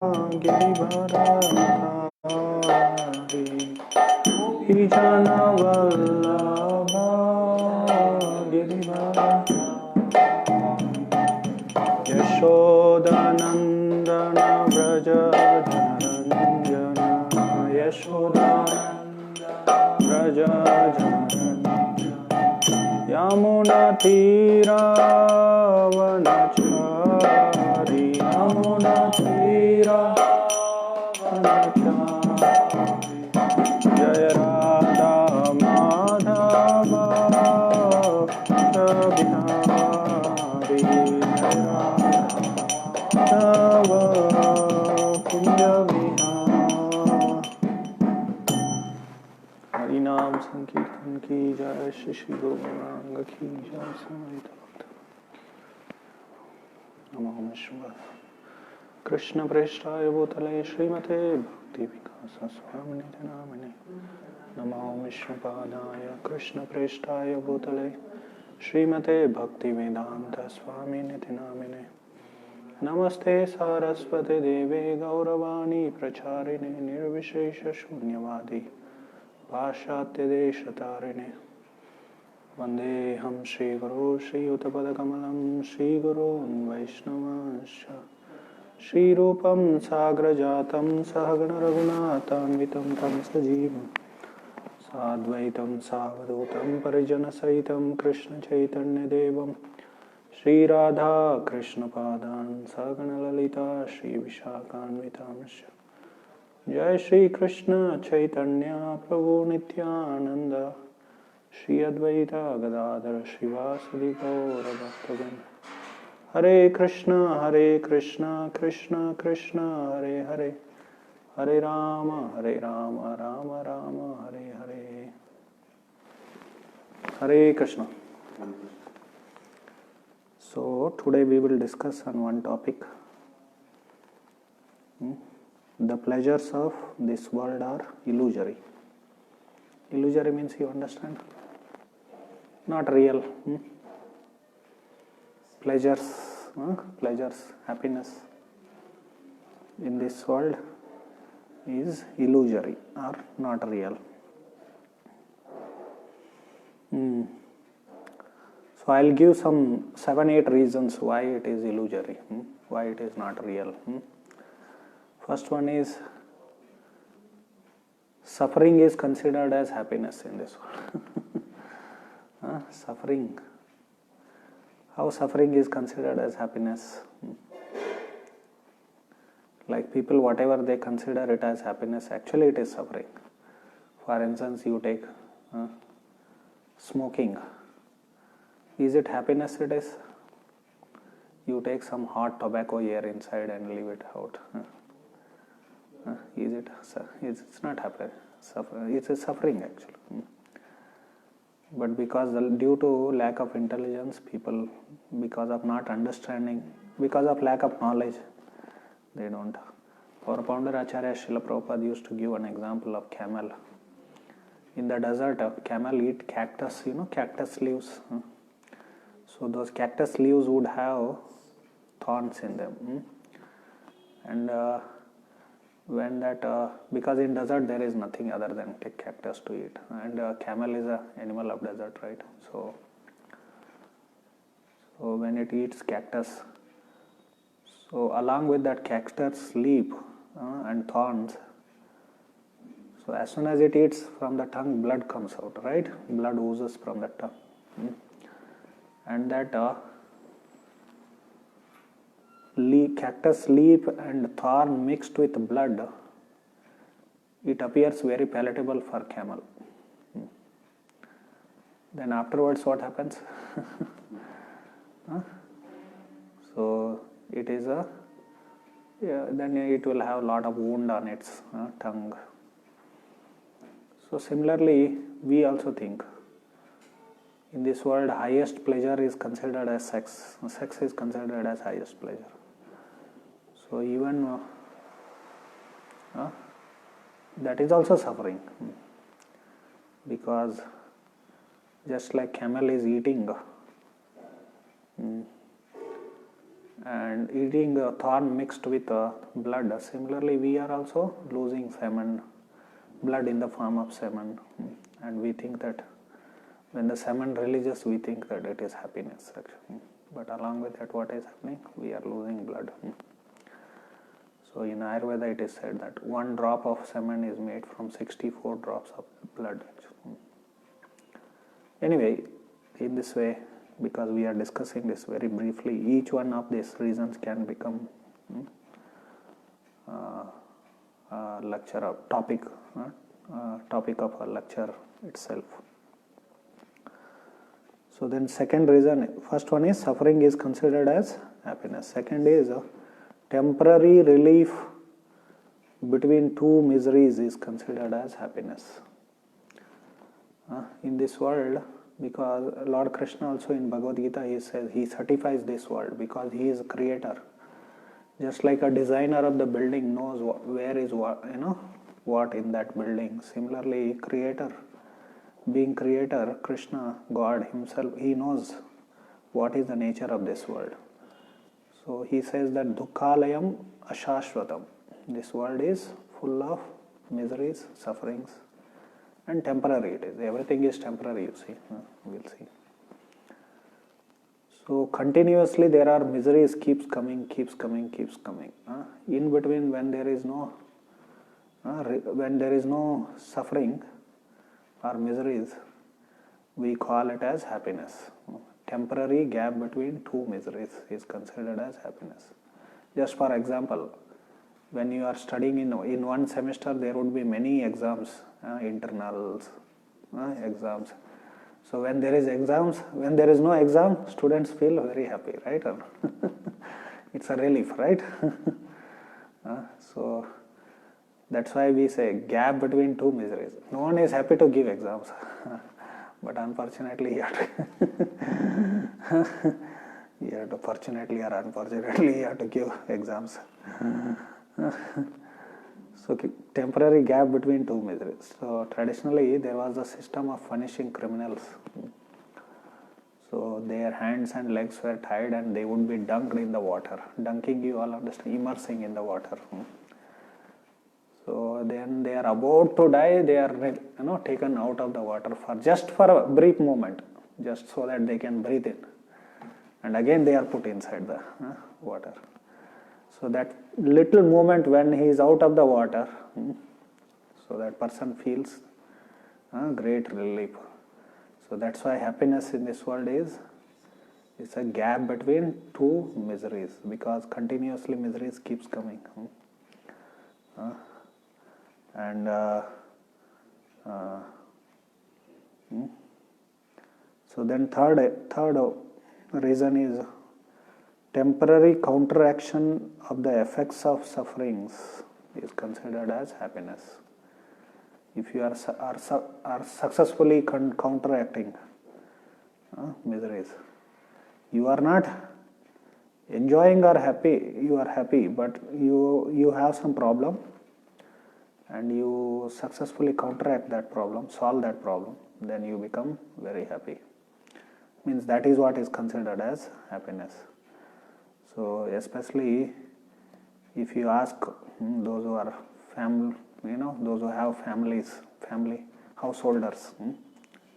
गिरिवरधारी ईशानवल्लभा गिरिवरधारी यशोदानन्दन व्रज जनरञ्जन यशोदानन्दन व्रज जनरञ्जन यमुनातीरावनचारि यमुनातीरावनचारि जय राधा माधव बिहारी जय राधा कुंज विहार। हरिनाम संकीर्तन की जय श्री श्री गौरांग की जय समर्थ नमो शिवाय। कृष्ण प्रेष्ठाय भूतले श्रीमते भक्ति विकास स्वामिनिधि नामिने नमो विष्णुपादाय कृष्ण प्रेष्ठाय भूतले श्रीमते भक्ति वेदांत स्वामिनिधि नामिने नमस्ते सारस्वती देवे गौरवाणी प्रचारिणे निर्विशेष शून्यवादी पाश्चात्य देशतारिणे वंदेहं श्रीगुरो श्रीयुतपदकमलं श्रीगुरून् वैष्णवांश्च श्रीरूपं साग्रजातं सहगण रघुनाथान्वितं तं सजीवं साद्वैतं सावधूतं परिजनसहितं कृष्णचैतन्यदेवं श्रीराधा कृष्णपादान् सहगण ललिता श्रीविशाखान्वितांश्च जय श्री कृष्ण चैतन्य प्रभु नित्यानंद श्री अद्वैता गदाधर श्रीवासदि गौर भक्तगण हरे Krishna Krishna Krishna Hare Hare Hare Ram Ram Ram Hare Hare Hare Krishna. So today we will discuss on one topic. The pleasures of this world are illusory. Illusory means, you understand? Not real. Pleasures, happiness in this world is illusory or not real. So I'll give some 7-8 reasons why it is illusory, why it is not real. First one is, suffering is considered as happiness in this world. Suffering. How suffering is considered as happiness? Like people, whatever they consider it as happiness, actually it is suffering. For instance, you take smoking. Is it happiness? It is. You take some hot tobacco air inside and leave it out. Is it? It's not happiness. It's a suffering actually. But because due to lack of intelligence, people, because of not understanding, because of lack of knowledge, they don't. Our founder Acharya Srila Prabhupada used to give an example of camel. In the desert, a camel eat cactus, cactus leaves. So those cactus leaves would have thorns in them. And when that, because in desert there is nothing other than cactus to eat, and camel is an animal of desert, right? So when it eats cactus, so along with that cactus leaf and thorns, so as soon as it eats, from the tongue blood comes out, right? Blood oozes from the tongue, and that cactus leaf and thorn mixed with blood, it appears very palatable for camel. Then afterwards what happens? So it is then it will have a lot of wound on its tongue. So similarly, we also think in this world, highest pleasure is considered as sex. Sex is considered as highest pleasure. So even that is also suffering, because just like camel is eating and eating thorn mixed with blood. Similarly, we are also losing semen, blood in the form of semen, and we think that when the semen releases, we think that it is happiness actually. But along with that, what is happening? We are losing blood. So in Ayurveda, it is said that 1 drop of semen is made from 64 drops of blood. Anyway, in this way, because we are discussing this very briefly, each one of these reasons can become lecture of topic of a lecture itself. So then second reason, first one is suffering is considered as happiness. Second is temporary relief between two miseries is considered as happiness. In this world, because Lord Krishna also in Bhagavad Gita, he says, he certifies this world because he is a creator. Just like a designer of the building knows where is what in that building. Similarly, creator, being creator, Krishna, God himself, he knows what is the nature of this world. So he says that dukkhalayam ashashvatam. This world is full of miseries, sufferings, and temporary it is. Everything is temporary, you see. We'll see. So continuously there are miseries keeps coming. In between, when there is no suffering or miseries, we call it as happiness. Temporary gap between two miseries is considered as happiness. Just for example, when you are studying in one semester, there would be many exams, internals, exams. So when there is exams, when there is no exam, students feel very happy, right? It's a relief, right? So that's why we say gap between two miseries. No one is happy to give exams, but unfortunately, fortunately or unfortunately, you have to give exams. So temporary gap between two miseries. So traditionally there was a system of punishing criminals. So their hands and legs were tied and they would be dunked in the water. Dunking, you all understand, immersing in the water. So then they are about to die, they are taken out of the water for a brief moment, just so that they can breathe in. And again they are put inside the water. So that little moment when he is out of the water, so that person feels great relief. So that's why happiness in this world is a gap between two miseries, because continuously miseries keeps coming. So then third reason is temporary counteraction of the effects of sufferings is considered as happiness. If you are successfully counteracting miseries, you are not enjoying or happy. You are happy, but you have some problem, and you successfully counteract that problem, solve that problem, then you become very happy. Means that is what is considered as happiness. So especially if you ask those who are those who have family householders,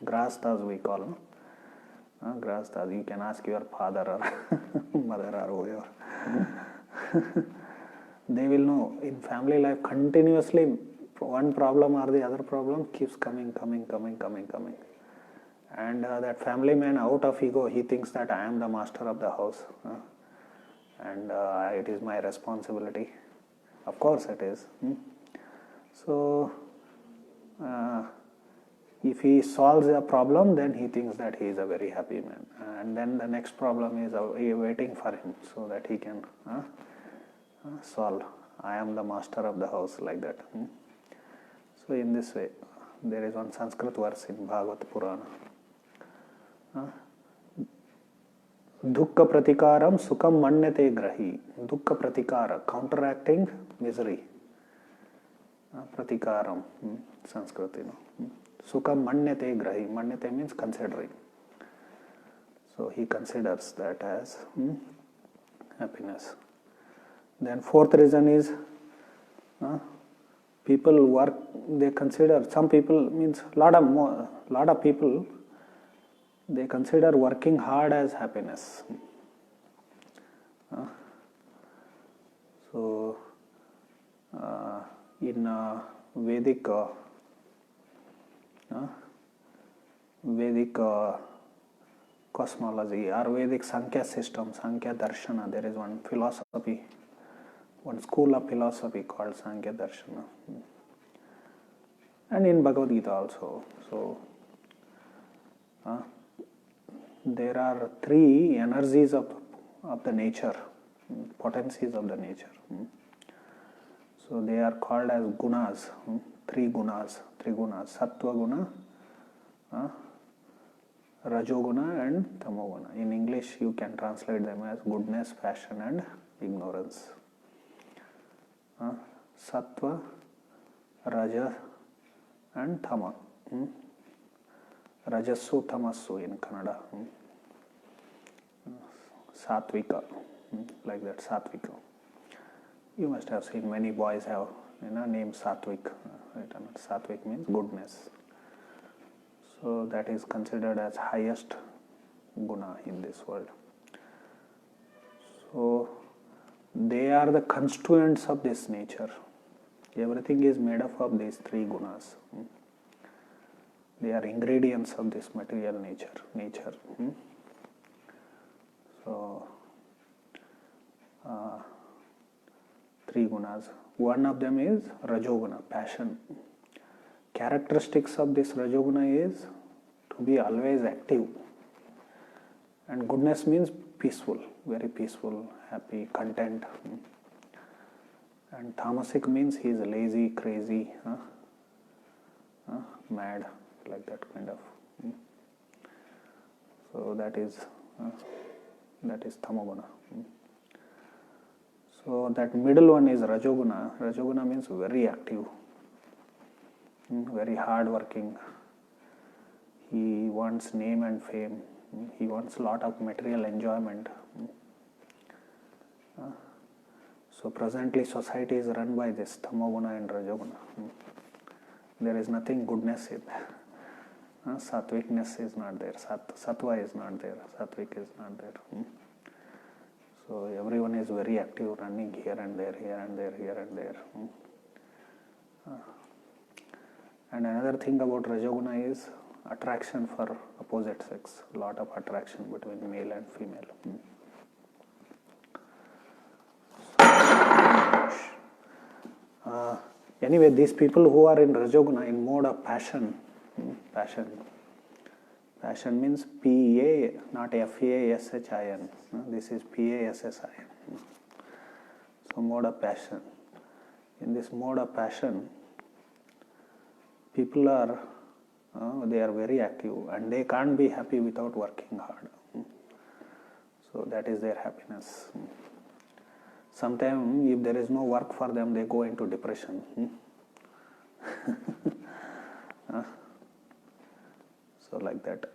grastas we call them. Grastas, you can ask your father or mother or whoever. They will know in family life continuously one problem or the other problem keeps coming. And that family man, out of ego, he thinks that I am the master of the house. And it is my responsibility. Of course it is. So if he solves a problem, then he thinks that he is a very happy man. And then the next problem is waiting for him so that he can solve. I am the master of the house, like that. So in this way, there is one Sanskrit verse in Bhagavad Purana. Dukkha pratikaram sukham manyate grahi. Dukkha pratikara, counteracting misery. Pratikaram, Sanskrit, Sukham manyate grahi. Manyate means considering. So he considers that as happiness. Then fourth reason is people work, they consider, some people means lot of people, they consider working hard as happiness. So in Vedic cosmology or Vedic Sankhya system, Sankhya Darshana, there is one philosophy, one school of philosophy called Sankhya Darshana, and in Bhagavad Gita also. So there are three energies of the nature, potencies of the nature. So they are called as gunas, three gunas, sattva guna, rajoguna and tamoguna. In English you can translate them as goodness, passion and ignorance. Sattva, raja and tama. Rajasu, tamasu in Kannada. Satvika, like that, Satvika. You must have seen many boys have name Satvik. Right? Satvik means goodness. So that is considered as highest guna in this world. So they are the constituents of this nature. Everything is made up of these three gunas. They are ingredients of this material nature. So three gunas. One of them is rajoguna, passion. Characteristics of this rajoguna is to be always active. And goodness means peaceful, very peaceful, happy, content. And tamasic means he is lazy, crazy, mad, like that kind of. So that is tamoguna. So that middle one is rajoguna. Rajoguna means very active, very hard working. He wants name and fame. He wants a lot of material enjoyment. So presently society is run by this tamoguna and rajoguna. There is nothing goodness in there. Satvikness is not there. Sattva is not there. Satvik is not there. So everyone is very active, running here and there, here and there, here and there. And another thing about rajoguna is attraction for opposite sex. A lot of attraction between male and female. Anyway, these people who are in rajoguna, in mode of passion, passion means P-A, not F-A-S-H-I-N. This is P-A-S-S-I-N. So mode of passion. In this mode of passion, people are, they are very active and they can't be happy without working hard. So that is their happiness. Sometimes if there is no work for them, they go into depression. So like that.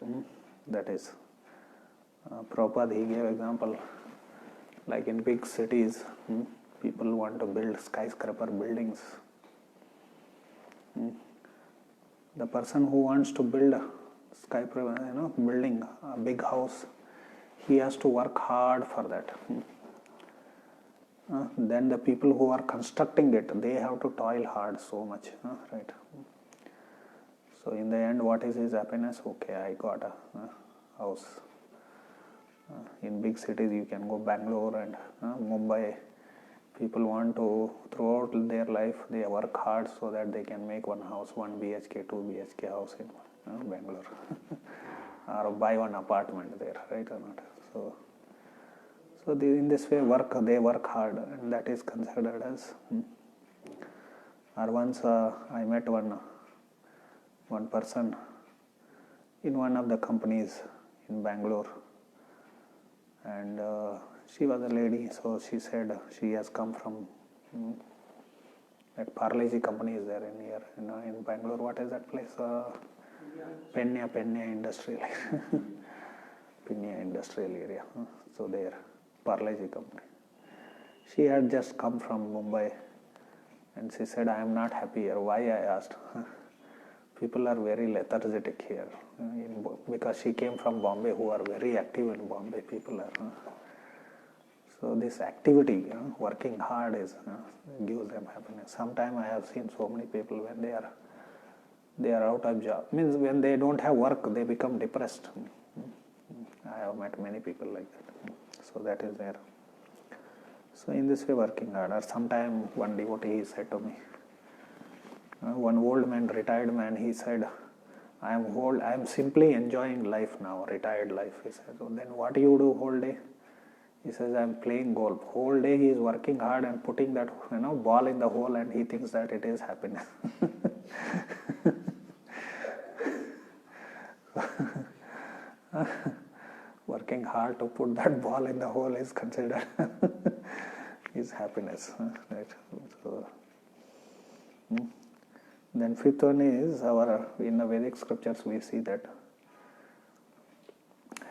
That is. Prabhupada, he gave example, like in big cities, people want to build skyscraper buildings. The person who wants to build a skyscraper, building a big house, he has to work hard for that. Then the people who are constructing it, they have to toil hard so much, right? So in the end, what is his happiness? Okay, I got a house. In big cities, you can go Bangalore and Mumbai. People want to, throughout their life, they work hard so that they can make one house, 1 BHK, 2 BHK house in Bangalore. Or buy one apartment there, right or not? So in this way, they work hard, and that is considered as. Or once I met one person in one of the companies in Bangalore, and she was a lady, so she said she has come from that Parleji company is there in here, in Bangalore. What is that place? Penya Industrial Penya Industrial area. So there, Parleji company. She had just come from Mumbai and she said, I am not happy here. Why? I asked. People are very lethargic here because she came from Bombay, who are very active in Bombay. People are. So this activity, working hard gives them happiness. Sometimes I have seen so many people when they are out of job. Means when they don't have work, they become depressed. I have met many people like that. So that is there. So in this way, working hard. Or sometime one devotee, he said to me, one old man, retired man, he said, I am simply enjoying life now, retired life. He said, so then what do you do whole day? He says, I am playing golf. Whole day he is working hard and putting that ball in the hole, and he thinks that it is happiness. Working hard to put that ball in the hole is considered is happiness. Right? So, then fifth one is in the Vedic scriptures we see that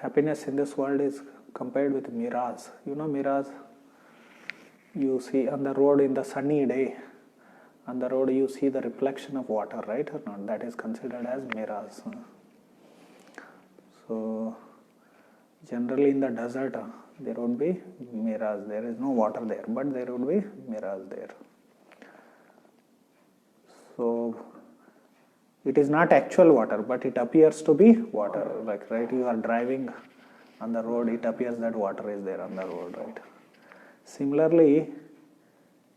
happiness in this world is compared with mirage. Mirage, you see on the road in the sunny day, on the road you see the reflection of water, right or not? That is considered as mirage. So generally in the desert there would be mirage. There is no water there, but there would be mirage there. So it is not actual water, but it appears to be water. Like, right, you are driving on the road, it appears that water is there on the road, right? Similarly,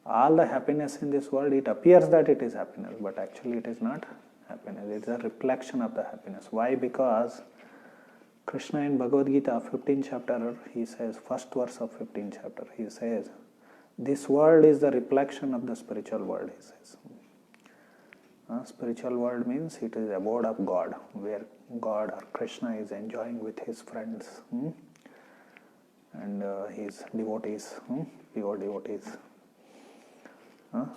all the happiness in this world, it appears that it is happiness, but actually it is not happiness. It is a reflection of the happiness. Why? Because Krishna in Bhagavad Gita, 15th chapter, he says, first verse of 15th chapter, he says, this world is the reflection of the spiritual world, he says. Spiritual world means it is abode of God, where God or Krishna is enjoying with his friends and his devotees, pure devotees.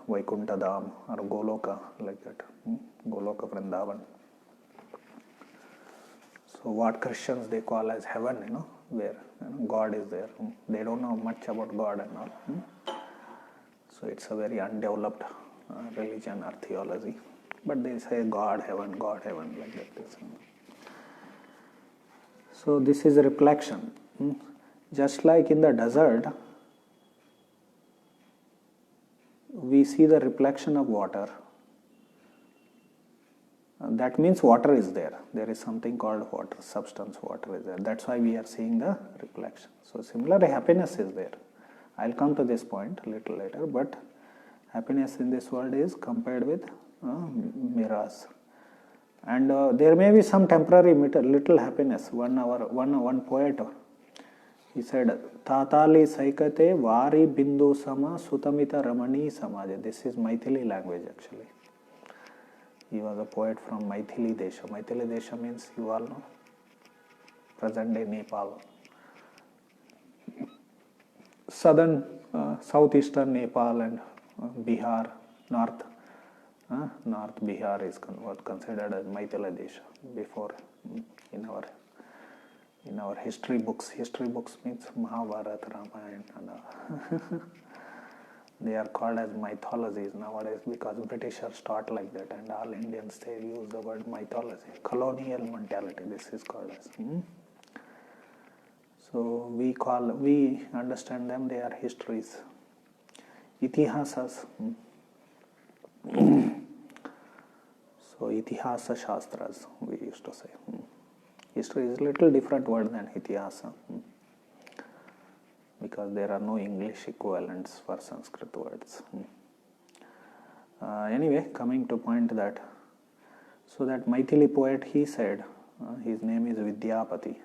Vaikuntha Dham or Goloka, like that. Goloka Vrindavan. So what Christians they call as heaven, where God is there. They don't know much about God and all. So it's a very undeveloped religion or theology. But they say God, heaven, like that. So this is a reflection. Just like in the desert, we see the reflection of water. That means water is there. There is something called water, substance, water is there. That's why we are seeing the reflection. So similarly, happiness is there. I'll come to this point a little later, but happiness in this world is compared with mirage. And there may be some temporary little happiness. One poet, he said, Tatali Saikate Vari Bindu Sama Sutamita Ramani Samaja. This is Maithili language actually. He was a poet from Maithili Desha. Maithili Desha means, you all know, present day Nepal. Southern, southeastern Nepal and Bihar, north Bihar is considered as Maithila Desha before in our history books. History books means Mahabharata, Ramayana. They are called as mythologies nowadays because Britishers taught like that, and all Indians they use the word mythology. Colonial mentality, this is called as. So we understand them, they are histories. Itihasas. So Itihasa Shastras, we used to say. History is a little different word than Itihasa. Because there are no English equivalents for Sanskrit words. Anyway, coming to point that, so that Maithili poet, he said, his name is Vidyapati.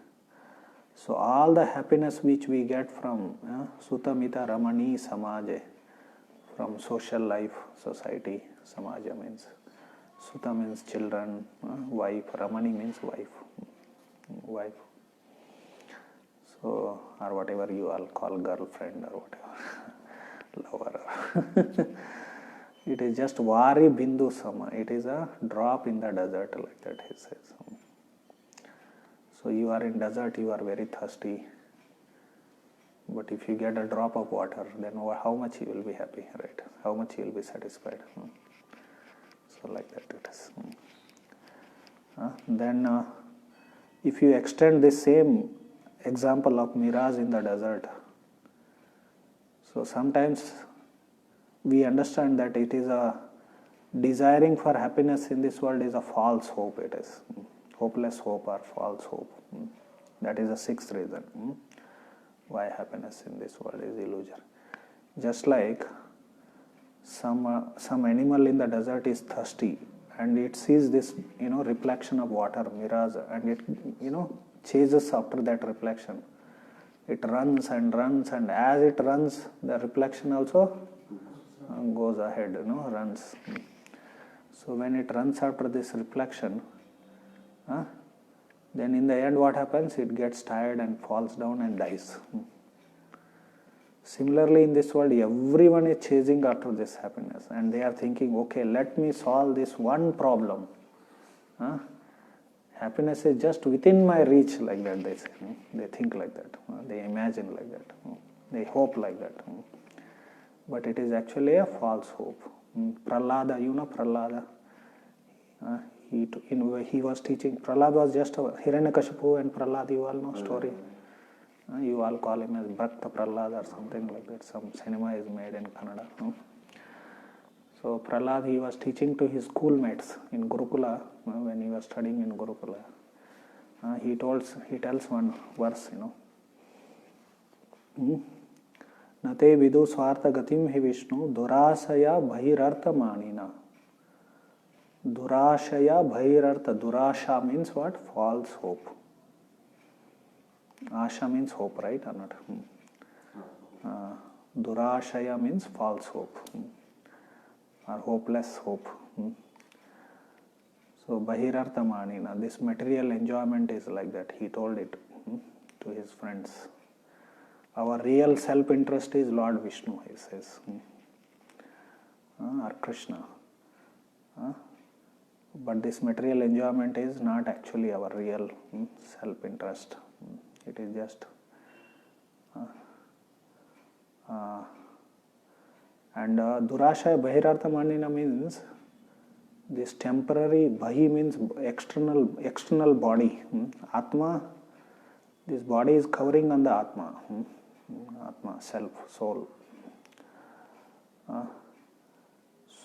So all the happiness which we get from Sutamita Ramani Samaje, from social life, society, Samaja means, Suta means children, wife, Ramani means wife. So, or whatever you all call girlfriend or whatever, lover. It is just Vari Bindu Sama. It is a drop in the desert, like that he says. So you are in desert, you are very thirsty. But if you get a drop of water, then how much you will be happy, right? How much you will be satisfied. So like that it is. Then if you extend this same example of mirage in the desert, so sometimes we understand that it is a desiring for happiness in this world is a false hope. It is hopeless hope or false hope. That is the sixth reason why happiness in this world is illusion. Just like some animal in the desert is thirsty and it sees this reflection of water, mirage, and it chases after that reflection. It runs and runs, and as it runs, the reflection also goes ahead, runs. So when it runs after this reflection, then in the end what happens? It gets tired and falls down and dies. Similarly, in this world, everyone is chasing after this happiness, and they are thinking, okay, let me solve this one problem. Happiness is just within my reach, like that they say. They think like that. They imagine like that. They hope like that. But it is actually a false hope. Prahlada, Prahlada. He was teaching. Prahlad was just a Hiranyakashipu and Prahlad, you all know story. You all call him as Bhakta Prahlad or something like that. Some cinema is made in Kannada. So Prahlad, he was teaching to his schoolmates in Gurukula when he was studying in Gurukula. He tells one verse, Nate vidu swartha gatim hi Vishnu durasaya bhahirartha manina. Durashaya bhahirartha. Durasha means what? False hope. Asha means hope, right or not? Durashaya means false hope or hopeless hope. So Bhahirartha Manina, this material enjoyment is like that. He told it to his friends. Our real self-interest is Lord Vishnu, he says, or Krishna. But this material enjoyment is not actually our real self-interest. It is just and Durashaya Bhahirartha Manina means this temporary. Bhahi means external body. Atma, this body is covering on the Atma. Atma, self, soul.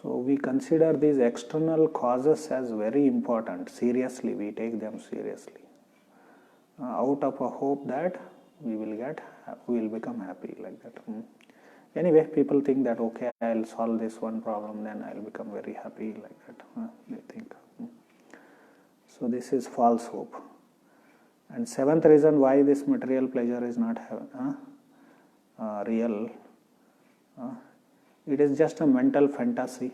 So we consider these external causes as very important. Seriously, we take them seriously. Out of a hope that we will become happy, like that. Anyway, people think that okay, I'll solve this one problem, then I'll become very happy, like that. They think. So this is false hope. And seventh reason why this material pleasure is not real, it is just a mental fantasy.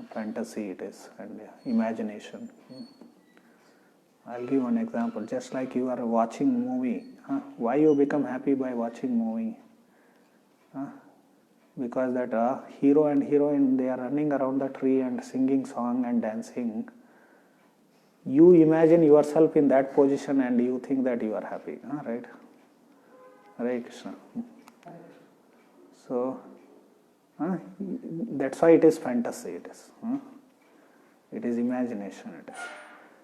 Fantasy it is, and imagination. I'll give one example. Just like you are watching movie. Why you become happy by watching movie? Because that hero and heroine, they are running around the tree and singing song and dancing. You imagine yourself in that position and you think that you are happy. Right? Hare Krishna. So, that's why it is fantasy. It is imagination. It is.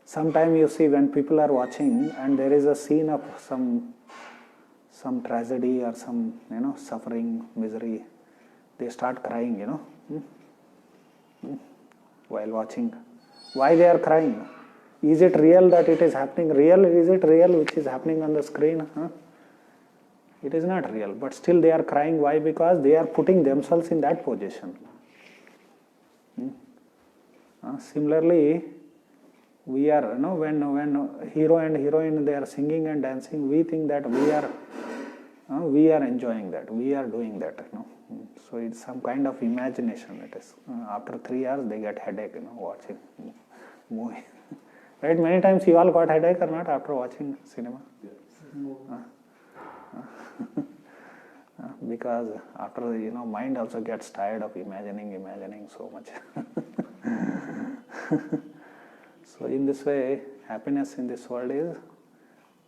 Sometimes you see when people are watching and there is a scene of some tragedy or some suffering, misery, they start crying, while watching. Why they are crying? Is it real that it is happening? Is it real which is happening on the screen? It is not real, but still they are crying. Why? Because they are putting themselves in that position. Similarly, we are, when hero and heroine, they are singing and dancing, we think that we are enjoying that, we are doing that. So it's some kind of imagination. It is. After 3 hours, they get headache. Watching movie. Right? Many times you all got headache or not after watching cinema. Yes. Because after mind also gets tired of imagining so much. So in this way, happiness in this world is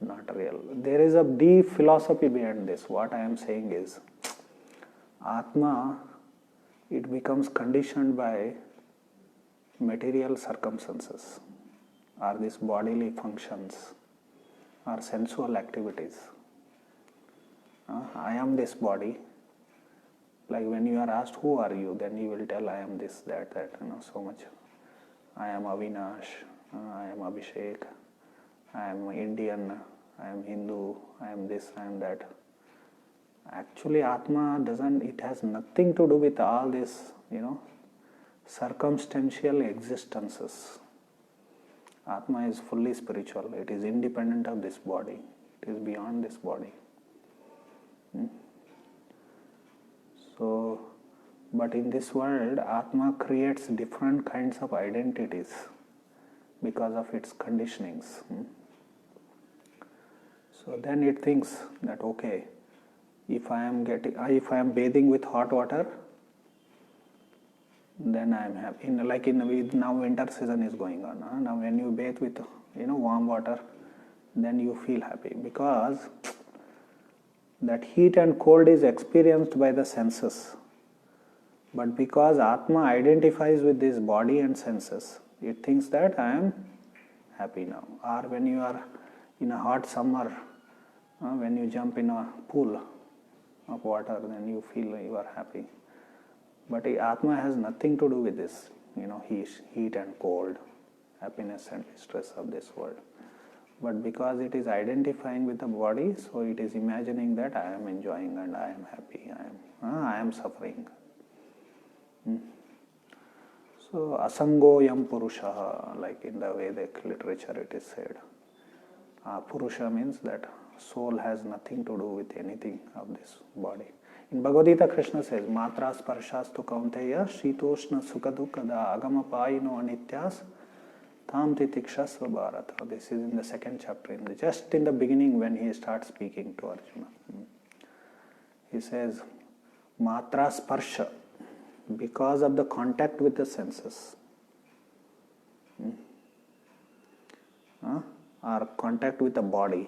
not real. There is a deep philosophy behind this. What I am saying is, Atma, it becomes conditioned by material circumstances, or these bodily functions, or sensual activities. I am this body. Like when you are asked, who are you? Then you will tell, I am this, that, so much. I am Avinash, I am Abhishek, I am Indian, I am Hindu, I am this, I am that. Actually, Atma doesn't, it has nothing to do with all this, circumstantial existences. Atma is fully spiritual. It is independent of this body. It is beyond this body. So, but in this world, Atma creates different kinds of identities because of its conditionings. So then it thinks that, okay, if I am bathing with hot water, then I am happy. Now winter season is going on. Now when you bathe with warm water, then you feel happy, because that heat and cold is experienced by the senses. But because Atma identifies with this body and senses, it thinks that I am happy now. Or when you are in a hot summer, when you jump in a pool of water, then you feel you are happy. But Atma has nothing to do with this, heat and cold, happiness and distress of this world. But because it is identifying with the body, so it is imagining that I am enjoying and I am happy, I am suffering. So, asango yam purusha, like in the Vedic literature it is said. Purusha means that soul has nothing to do with anything of this body. In Bhagavad Gita, Krishna says, Matra sparshas tu kaunteya, shitoshna sukadukada agamapayino anityas tam titikshasva bharata. This is in the second chapter, just in the beginning when he starts speaking to Arjuna. He says, Matra sparsha, because of the contact with the senses, or contact with the body,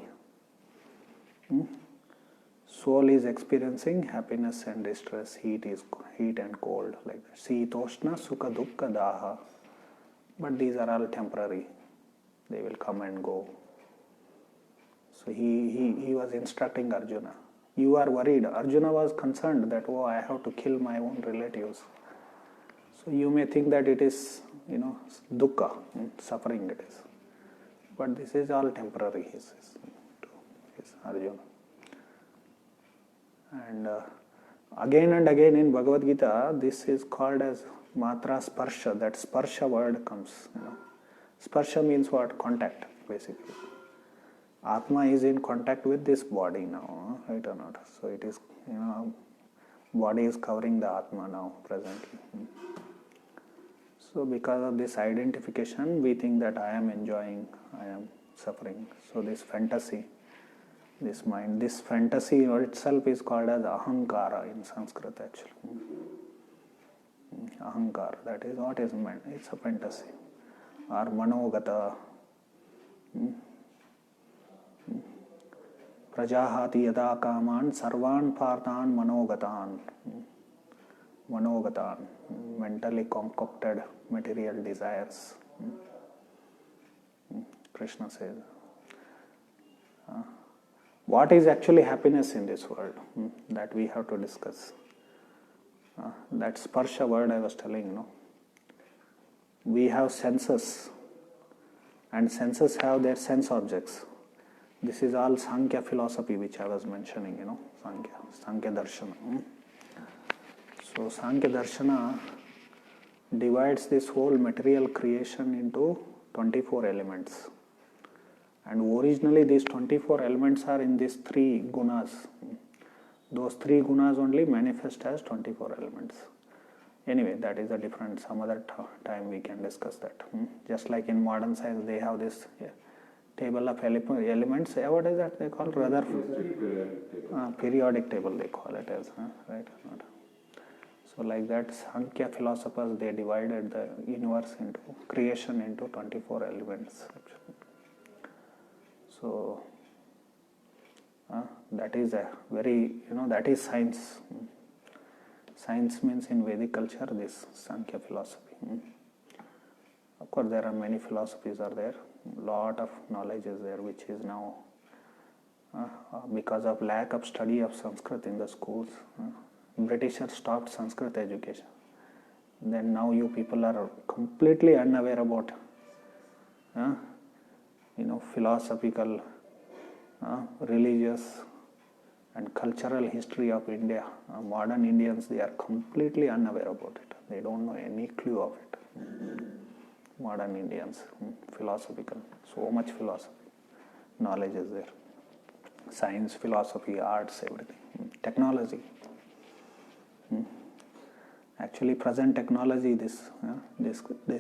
soul is experiencing happiness and distress, heat and cold, like that. Sitoshna sukha dukkha daha. But these are all temporary. They will come and go. So he was instructing Arjuna. You are worried. Arjuna was concerned that, I have to kill my own relatives. So you may think that it is, dukkha, suffering it is. But this is all temporary, he says to Arjuna. And again and again in Bhagavad Gita, this is called as Matra sparsha. That sparsha word comes. Sparsha means what? Contact, basically. Atma is in contact with this body now, right or not? So it is, body is covering the Atma now, presently. So because of this identification, we think that I am enjoying, I am suffering. So this fantasy, this mind, this fantasy itself is called as ahankara in Sanskrit actually. Ahankara, that is what is meant. It's a fantasy. Or manogata. Prajahati yada kaman sarvan parthan manogatan. Manogatan, mentally concocted material desires. Krishna says. What is actually happiness in this world? That we have to discuss. That sparsha word I was telling, we have senses, and senses have their sense objects. This is all Sankhya philosophy which I was mentioning, Sankhya Darshana. So Sankhya Darshana divides this whole material creation into 24 elements. And originally these 24 elements are in these 3 gunas. Those 3 gunas only manifest as 24 elements. Anyway, that is a different, some other time we can discuss that. Just like in modern science, they have this table of elements. What is that they call? Rather, periodic table they call it as, right? So like that, Sankhya philosophers, they divided the universe creation into 24 elements. So That is a very, that is science. Science means in Vedic culture this Sankhya philosophy. Of course, there are many philosophies are there. Lot of knowledge is there, which is now because of lack of study of Sanskrit in the schools. Britishers stopped Sanskrit education. Then now you people are completely unaware about philosophical, religious and cultural history of India. Modern Indians, they are completely unaware about it. They don't know any clue of it. Modern Indians, philosophical, so much philosophy, knowledge is there. Science, philosophy, arts, everything. Technology. Actually, present technology, this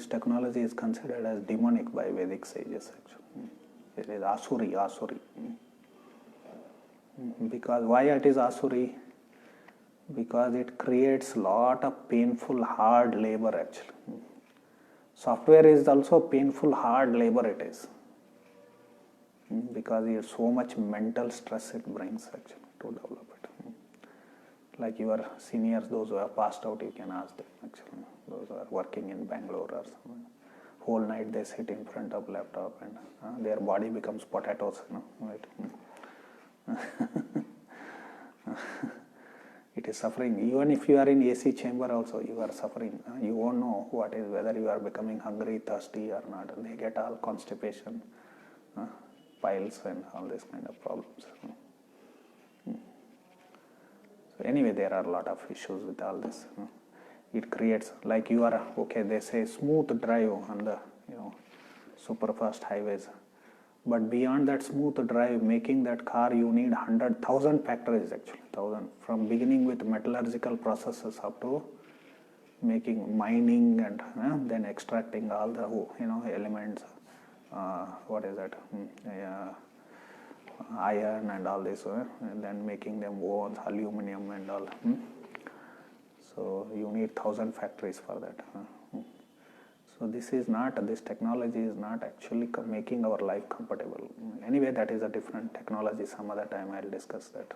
technology is considered as demonic by Vedic sages. Actually, it is Asuri. Because why it is Asuri? Because it creates lot of painful, hard labor. Actually, software is also painful, hard labor. It is because it is so much mental stress it brings actually to develop it. Like your seniors, those who have passed out, you can ask them actually. Those who are working in Bangalore or something, whole night they sit in front of laptop and their body becomes potatoes, right? It is suffering. Even if you are in AC chamber also, you are suffering. You won't know what is, whether you are becoming hungry, thirsty or not. They get all constipation, piles and all this kind of problems. So anyway, there are a lot of issues with all this. It creates, like you are, okay, they say smooth drive on the, super fast highways. But beyond that smooth drive, making that car, you need 100,000 factories actually, 1,000. From beginning with metallurgical processes up to making mining and then extracting all the, elements, what is that, iron and all this, and then making them ores, aluminum and all. So you need 1,000 factories for that. So this technology is not actually making our life comfortable. Anyway, that is a different technology. Some other time I'll discuss that.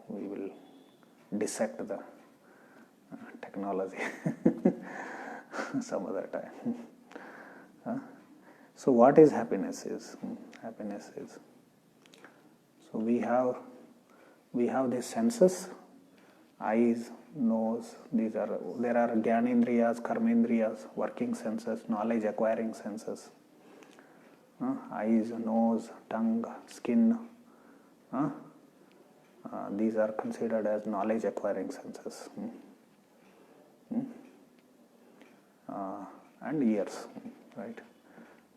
We will dissect the technology some other time. So what is happiness is? Happiness is, so we have these senses, eyes, nose, there are Gyanendriyas, Karmendriyas, working senses, knowledge acquiring senses, eyes, nose, tongue, skin, these are considered as knowledge acquiring senses, and ears, right?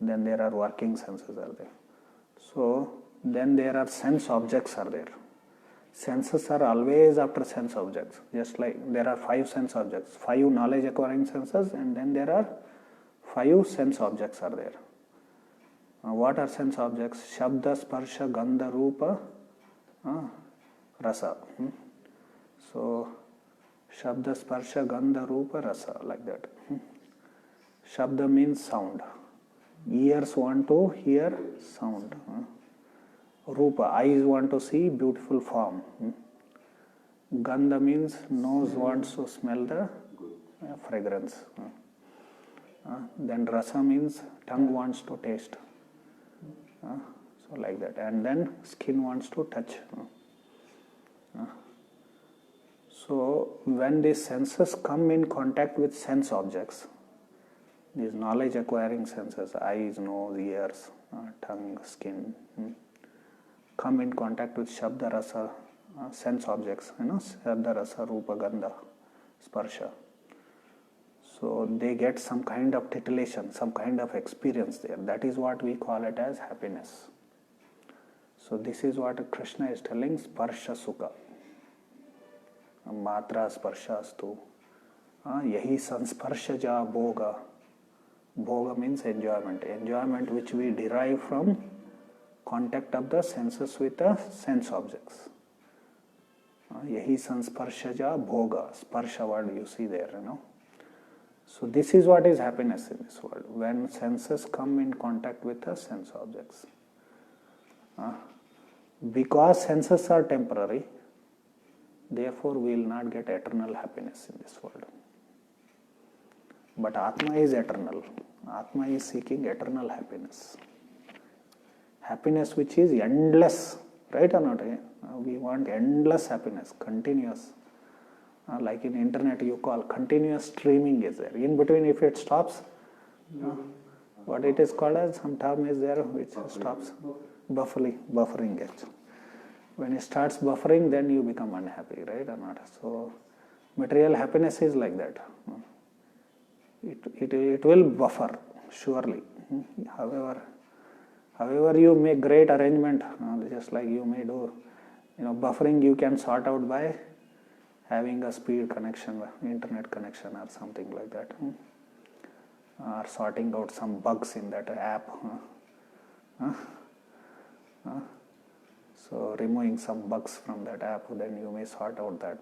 Then there are working senses are there. So then there are sense objects are there. Senses are always after sense objects. Just like there are 5 sense objects, 5 knowledge acquiring senses, and then there are 5 sense objects are there. What are sense objects? Shabda, Sparsha, Gandha, Rupa, Rasa. So Shabda, Sparsha, Gandha, Rupa, Rasa, like that. Shabda means sound. Ears want to hear sound. Rupa, eyes want to see beautiful form. Gandha means nose wants to smell the fragrance. Then rasa means tongue wants to taste. So like that. And then skin wants to touch. So when these senses come in contact with sense objects, these knowledge acquiring senses, eyes, nose, ears, tongue, skin, come in contact with Shabda Rasa, sense objects, Shabda Rasa, Rupa, Gandha, Sparsha. So they get some kind of titillation, some kind of experience there. That is what we call it as happiness. So this is what Krishna is telling, Sparsha Sukha. Matra Sparshastu. Yahi Sansparshaja Bhoga. Bhoga means enjoyment. Enjoyment which we derive from contact of the senses with the sense objects. Yahi Sansparshaja Bhoga. Sparsha word you see there, So this is what is happiness in this world. When senses come in contact with the sense objects. Because senses are temporary, therefore we will not get eternal happiness in this world. But Atma is eternal. Atma is seeking eternal happiness. Happiness which is endless, right or not? We want endless happiness, continuous. Like in internet you call continuous streaming is there. In between if it stops, what it is called as, some term is there which stops? Buffering actually. When it starts buffering, then you become unhappy, right or not? So material happiness is like that. It will buffer, surely. However you make great arrangement, just like you may do, buffering you can sort out by having a speed connection, internet connection or something like that. Or sorting out some bugs in that app. So removing some bugs from that app, then you may sort out that.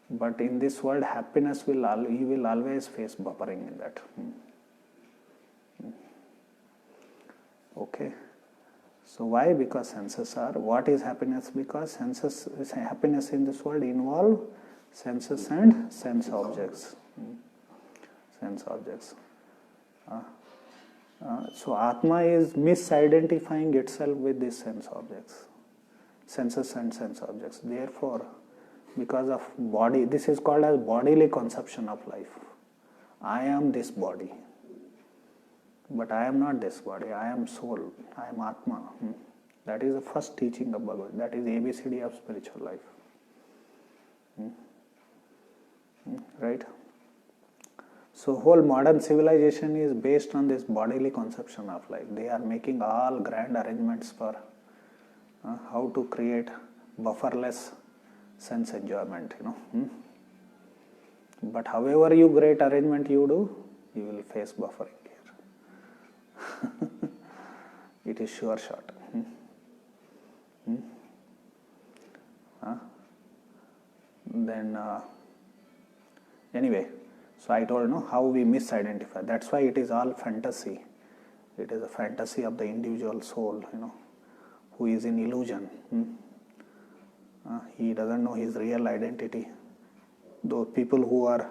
But in this world, happiness you will always face buffering in that. Okay. So why? Because senses are. What is happiness? Because happiness in this world involve senses and sense objects. Sense objects. So Atma is misidentifying itself with these sense objects, senses and sense objects. Therefore, because of body, this is called as bodily conception of life. I am this body, but I am not this body. I am soul. I am Atma. That is the first teaching of Bhagavad. That is ABCD of spiritual life. Right? So whole modern civilization is based on this bodily conception of life. They are making all grand arrangements for how to create bufferless sense enjoyment, But however you great arrangement you do, you will face buffering here. It is sure shot. Then anyway, so I told how we misidentify. That's why it is all fantasy. It is a fantasy of the individual soul, who is in illusion. He doesn't know his real identity. Those people who are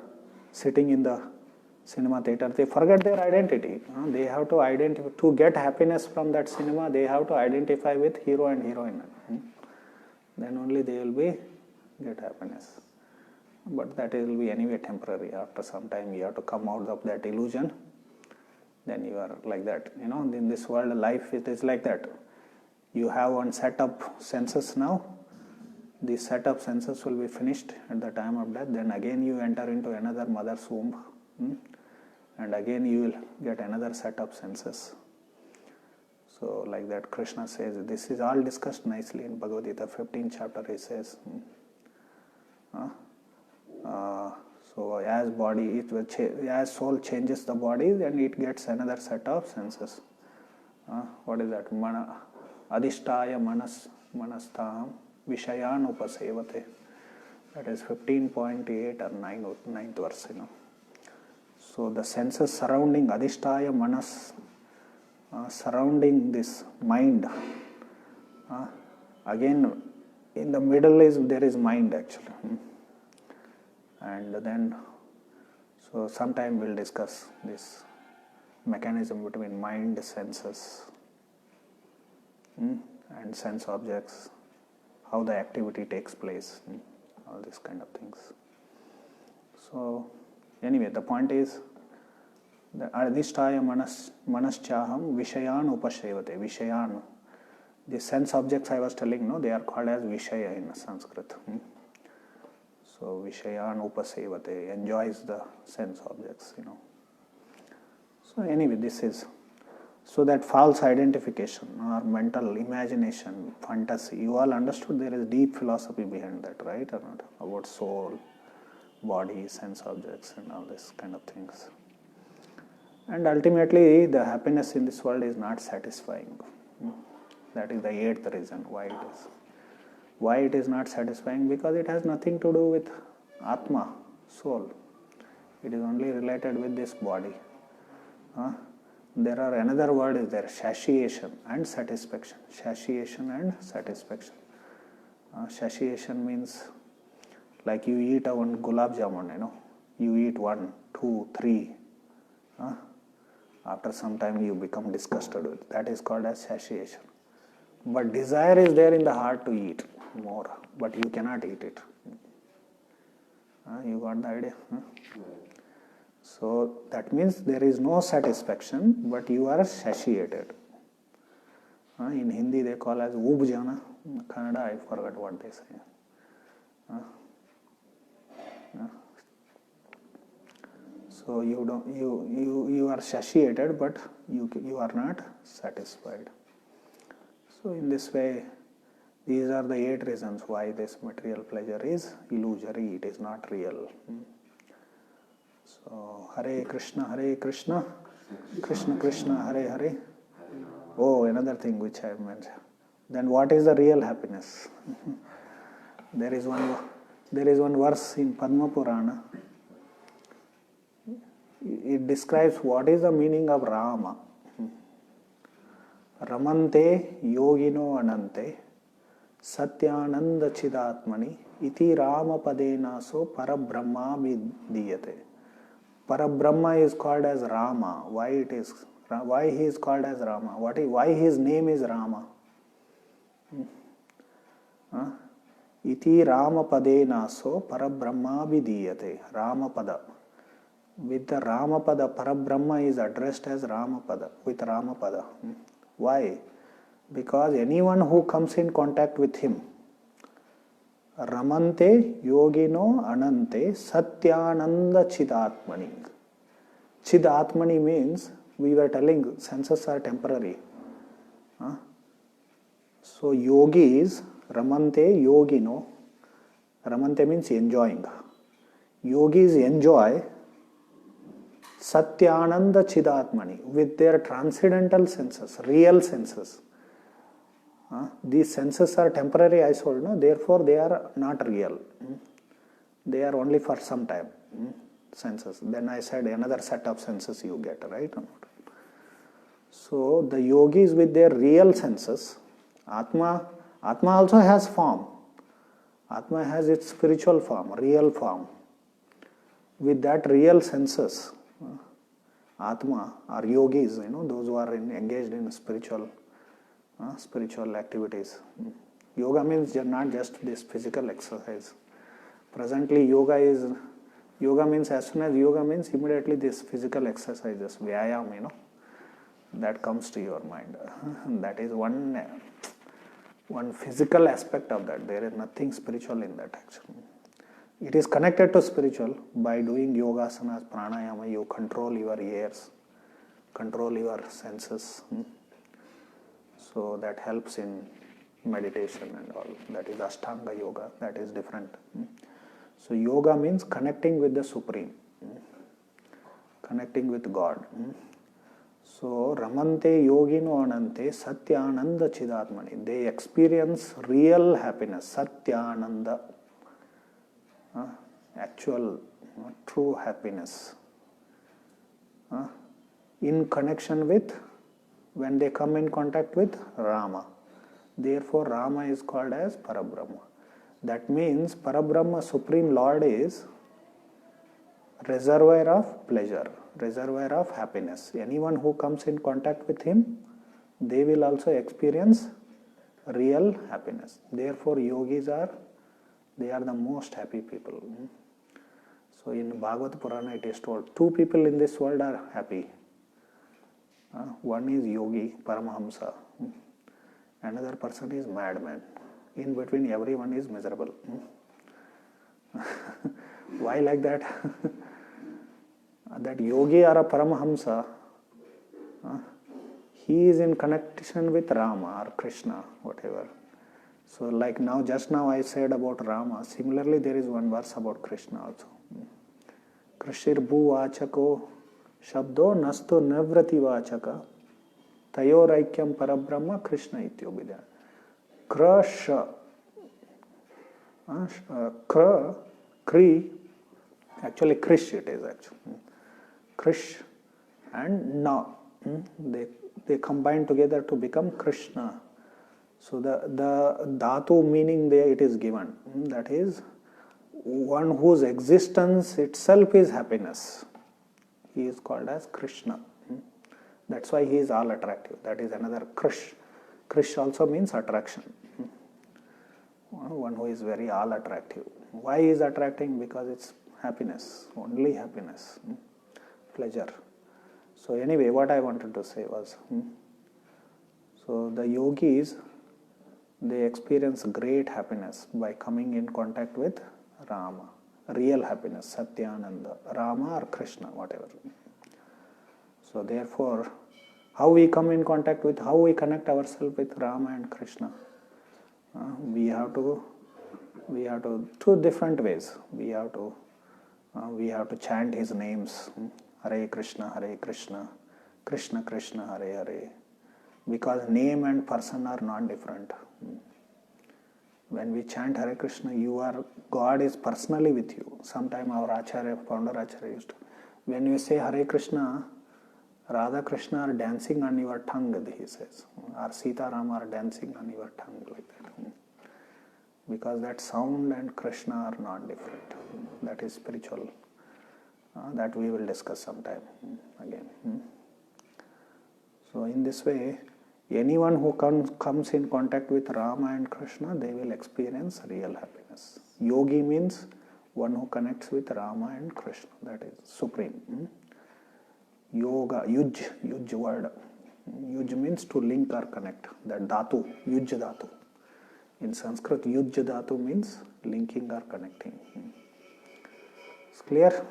sitting in the cinema theater, they forget their identity. They have to identify, to get happiness from that cinema, they have to identify with hero and heroine. Then only they will get happiness. But that will be anyway temporary. After some time you have to come out of that illusion. Then you are like that. In this world, life, it is like that. You have one set of senses now. The set of senses will be finished at the time of death. Then again you enter into another mother's womb. And again you will get another set of senses. So like that Krishna says, this is all discussed nicely in Bhagavad Gita, 15th chapter. He says, so as body, as soul changes the body, then it gets another set of senses. What is that? Adhishtaya manastham vishayan upasevate. That is 15.8 or 9th verse. So the senses surrounding Adhishtaya manas, surrounding this mind. Again, in the middle there is mind actually. And then, so sometime we'll discuss this mechanism between mind, senses, and sense objects, how the activity takes place, all these kind of things. So, anyway, the point is, the adhishtaya manaschaham vishayan upashevate. Vishayan, the sense objects I was telling, they are called as vishaya in Sanskrit. So vishayan upasevate, enjoys the sense objects, So anyway, this is, so that false identification or mental imagination, fantasy, you all understood there is deep philosophy behind that, right or not? About soul, body, sense objects and all this kind of things. And ultimately the happiness in this world is not satisfying. That is the 8th reason why it is. Why it is not satisfying? Because it has nothing to do with Atma, soul. It is only related with this body. There are another word is there, satiation and satisfaction. Satiation and satisfaction. Satiation means like you eat one gulab jamun, you eat 1, 2, 3. After some time you become disgusted with it. That is called as satiation. But desire is there in the heart to eat more, but you cannot eat it. You got the idea? So that means there is no satisfaction, but you are satiated. In Hindi they call as ub jana. In Kannada I forgot what they say. So you are satiated, but you are not satisfied. So in this way, these are the 8 reasons why this material pleasure is illusory. It is not real. So Hare Krishna, Krishna Krishna, Hare Hare. Oh, another thing which I mentioned. Then what is the real happiness? There is one verse in Padma Purana. It describes what is the meaning of Rama. Ramante yogino anante satyananda chidatmani iti Rama padena so parabrahma vidiyate. Parabrahma is called as Rama. Why he is called as Rama? Why his name is Rama? Iti Rama padena so parabrahma vidiyate. Rama pada. With the Ramapada, Parabrahma is addressed as Ramapada, with Ramapada. Why? Because anyone who comes in contact with him, Ramante yogino anante satyananda chidatmani. Chidatmani means, we were telling, senses are temporary. So yogis, Ramante yogino, Ramante means enjoying. Yogis enjoy Satyananda Chidatmani with their transcendental senses, real senses. These senses are temporary, I told, no? Therefore they are not real. They are only for some time. Senses. Then I said another set of senses you get, right? So the yogis with their real senses, Atma also has form. Atma has its spiritual form, real form. With that real senses, Atma or yogis, those who are engaged in spiritual activities. Yoga means not just this physical exercise. Presently, yoga means, as soon as yoga means, immediately this physical exercises, vyayam, that comes to your mind. That is one physical aspect of that. There is nothing spiritual in that actually. It is connected to spiritual. By doing yogasanas, pranayama, you control your ears, control your senses. So that helps in meditation and all. That is Ashtanga yoga. That is different. So yoga means connecting with the Supreme, connecting with God. So Ramante yogino anante satyananda chidatmani. They experience real happiness, satyananda. Actual, true happiness in connection with, when they come in contact with Rama. Therefore Rama is called as Parabrahma. That means Parabrahma, Supreme Lord, is reservoir of pleasure, reservoir of happiness. Anyone who comes in contact with him, they will also experience real happiness. Therefore yogis they are the most happy people. So in Bhagavad Purana it is told, 2 people in this world are happy. One is yogi, Paramahamsa. Another person is madman. In between everyone is miserable. Why like that? That yogi or a Paramahamsa, he is in connection with Rama or Krishna, whatever. So like just now I said about Rama, similarly there is one verse about Krishna also. Krishir bhu vachako shabdo nasto navrati vachaka tayoraikyam parabrahma Krishna ityobidya. Kri, actually Krish it is actually. Krish and Na. They combine together to become Krishna. So the dhatu meaning there it is given. That is one whose existence itself is happiness. He is called as Krishna. That's why he is all attractive. That is another Krish. Krish also means attraction. One who is very all attractive. Why is attracting? Because it's happiness, only happiness, pleasure. So anyway, what I wanted to say was, so the yogis, they experience great happiness by coming in contact with Rama, real happiness, Satyananda, Rama or Krishna, whatever. So therefore, how we come in contact with, how we connect ourselves with Rama and Krishna, we have to two different ways. We have to chant his names, Hare Krishna, Krishna Krishna, Hare Hare, because name and person are not different. When we chant Hare Krishna, God is personally with you. Sometime our Acharya, founder Acharya used to, when you say Hare Krishna, Radha Krishna are dancing on your tongue, he says, or Sita Rama are dancing on your tongue, like that. Because that sound and Krishna are not different. That is spiritual. That we will discuss sometime again. So in this way, anyone who comes in contact with Rama and Krishna, they will experience real happiness. Yogi means one who connects with Rama and Krishna. That is supreme. Yoga, yuj word. Yuj means to link or connect. That dhatu, yuj dhatu. In Sanskrit, yuj dhatu means linking or connecting. It's clear?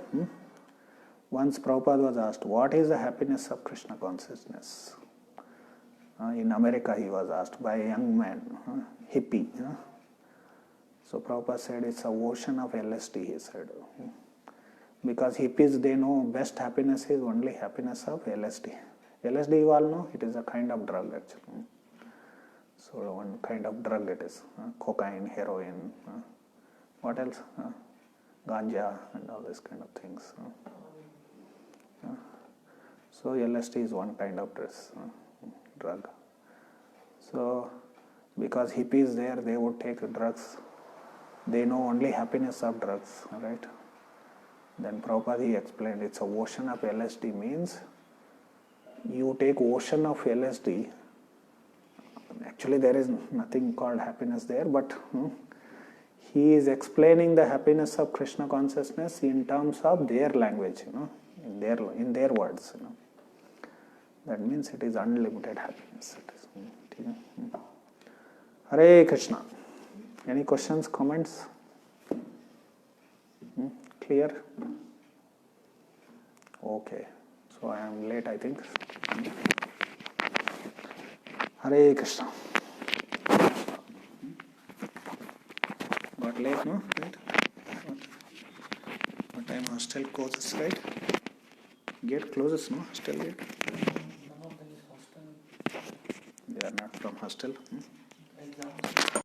Once Prabhupada was asked, what is the happiness of Krishna consciousness? In America he was asked by a young man, hippie. So Prabhupada said, it's an ocean of LSD, he said. Because hippies, they know best happiness is only happiness of LSD. LSD, you all know, it is a kind of drug actually. So one kind of drug it is. Cocaine, heroin, what else? Ganja and all these kind of things. So LSD is one kind of drug. So because hippies there, they would take drugs. They know only happiness of drugs, right? Then Prabhupada he explained, it's a ocean of LSD means you take ocean of LSD. Actually there is nothing called happiness there, but he is explaining the happiness of Krishna consciousness in terms of their language, in their words. That means it is unlimited happiness. Hare Krishna. Any questions, comments? Clear? Okay. So I am late, I think. Hare Krishna. Got late, no? Right? What time hostel closes, right? Gate closes, no? Hostel gate? None of them is hostel. They are not from hostel.